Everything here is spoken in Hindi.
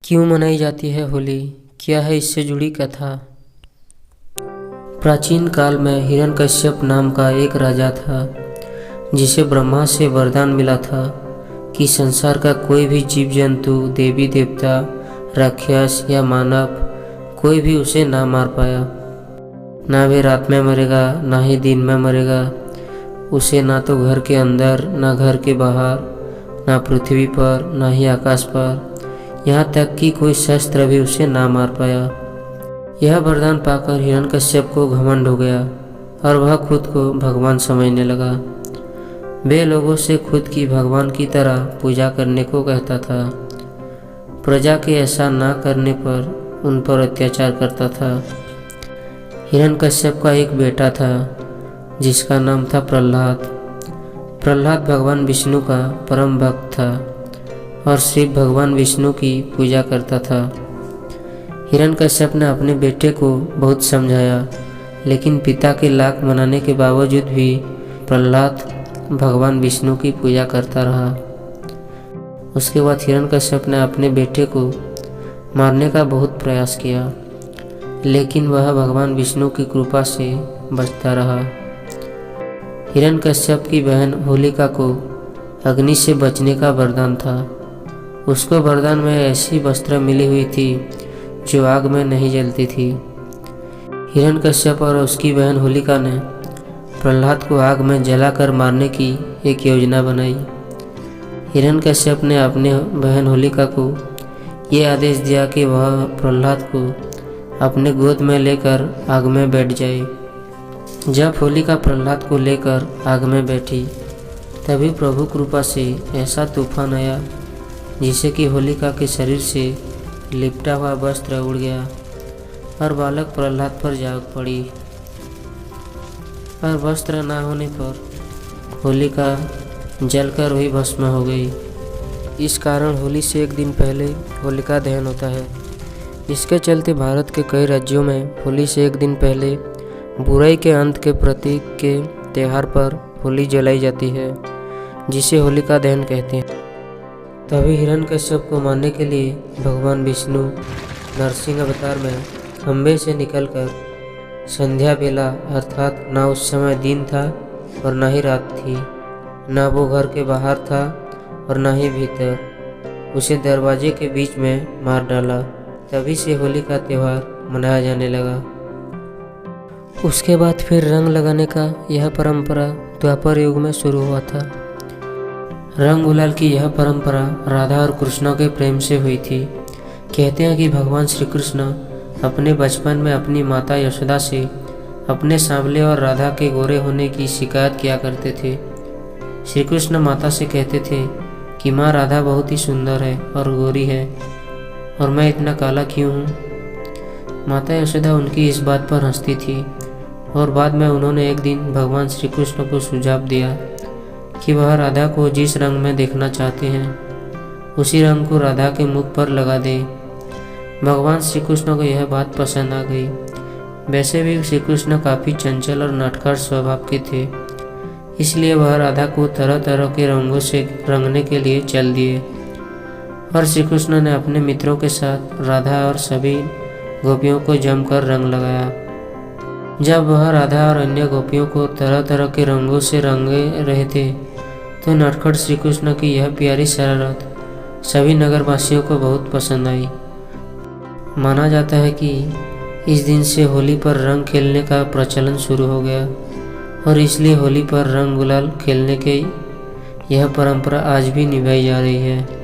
क्यों मनाई जाती है होली? क्या है इससे जुड़ी कथा? प्राचीन काल में हिरण्यकश्यप नाम का एक राजा था जिसे ब्रह्मा से वरदान मिला था कि संसार का कोई भी जीव जंतु, देवी देवता, राक्षस या मानव कोई भी उसे ना मार पाया। ना वे रात में मरेगा, ना ही दिन में मरेगा। उसे ना तो घर के अंदर, ना घर के बाहर, ना पृथ्वी पर, ना ही आकाश पर, यहाँ तक कि कोई शस्त्र भी उसे ना मार पाया। यह वरदान पाकर हिरण्यकश्यप को घमंड हो गया और वह खुद को भगवान समझने लगा। वे लोगों से खुद की भगवान की तरह पूजा करने को कहता था। प्रजा के ऐसा ना करने पर उन पर अत्याचार करता था। हिरण्यकश्यप का एक बेटा था जिसका नाम था प्रहलाद। प्रहलाद भगवान विष्णु का परम भक्त था और शिव भगवान विष्णु की पूजा करता था। हिरण्यकश्यप ने अपने बेटे को बहुत समझाया, लेकिन पिता के लाख मनाने के बावजूद भी प्रहलाद भगवान विष्णु की पूजा करता रहा। उसके बाद हिरण्यकश्यप ने अपने बेटे को मारने का बहुत प्रयास किया, लेकिन वह भगवान विष्णु की कृपा से बचता रहा। हिरण्यकश्यप की बहन होलिका को अग्नि से बचने का वरदान था। उसको वरदान में ऐसी वस्त्र मिली हुई थी जो आग में नहीं जलती थी। हिरण्यकश्यप और उसकी बहन होलिका ने प्रहलाद को आग में जलाकर मारने की एक योजना बनाई। हिरण्यकश्यप ने अपने बहन होलिका को ये आदेश दिया कि वह प्रहलाद को अपने गोद में लेकर आग में बैठ जाए। जब होलिका प्रहलाद को लेकर आग में बैठी, तभी प्रभु कृपा से ऐसा तूफान आया जिससे कि होलिका के शरीर से लिपटा हुआ वस्त्र उड़ गया और बालक प्रहलाद पर जा पड़ी। पर वस्त्र ना होने पर होलिका जलकर वही भस्म हो गई। इस कारण होली से एक दिन पहले होलिका दहन होता है। इसके चलते भारत के कई राज्यों में होली से एक दिन पहले बुराई के अंत के प्रतीक के त्यौहार पर होली जलाई जाती है, जिसे होलिका दहन कहते हैं। तभी हिरण्यकश्यप को मारने के लिए भगवान विष्णु नरसिंह अवतार में खंभे से निकलकर संध्या बेला, अर्थात ना उस समय दिन था और ना ही रात थी, ना वो घर के बाहर था और ना ही भीतर, उसे दरवाजे के बीच में मार डाला। तभी से होली का त्यौहार मनाया जाने लगा। उसके बाद फिर रंग लगाने का यह परंपरा द्वापर युग में शुरू हुआ था। रंग गुलाल की यह परंपरा राधा और कृष्ण के प्रेम से हुई थी। कहते हैं कि भगवान श्री कृष्ण अपने बचपन में अपनी माता यशोदा से अपने सांवले और राधा के गोरे होने की शिकायत किया करते थे। श्री कृष्ण माता से कहते थे कि माँ, राधा बहुत ही सुंदर है और गोरी है और मैं इतना काला क्यों हूँ। माता यशोदा उनकी इस बात पर हंसती थी और बाद में उन्होंने एक दिन भगवान श्री कृष्ण को सुझाव दिया कि वह राधा को जिस रंग में देखना चाहते हैं उसी रंग को राधा के मुख पर लगा दे। भगवान श्री कृष्ण को यह बात पसंद आ गई। वैसे भी श्री कृष्ण काफ़ी चंचल और नटखट स्वभाव के थे, इसलिए वह राधा को तरह तरह के रंगों से रंगने के लिए चल दिए और श्री कृष्ण ने अपने मित्रों के साथ राधा और सभी गोपियों को जमकर रंग लगाया। जब वह राधा और अन्य गोपियों को तरह तरह के रंगों से रंगे रहे थे, तो नटखट श्री कृष्ण की यह प्यारी शरारत सभी नगरवासियों को बहुत पसंद आई। माना जाता है कि इस दिन से होली पर रंग खेलने का प्रचलन शुरू हो गया और इसलिए होली पर रंग गुलाल खेलने की यह परंपरा आज भी निभाई जा रही है।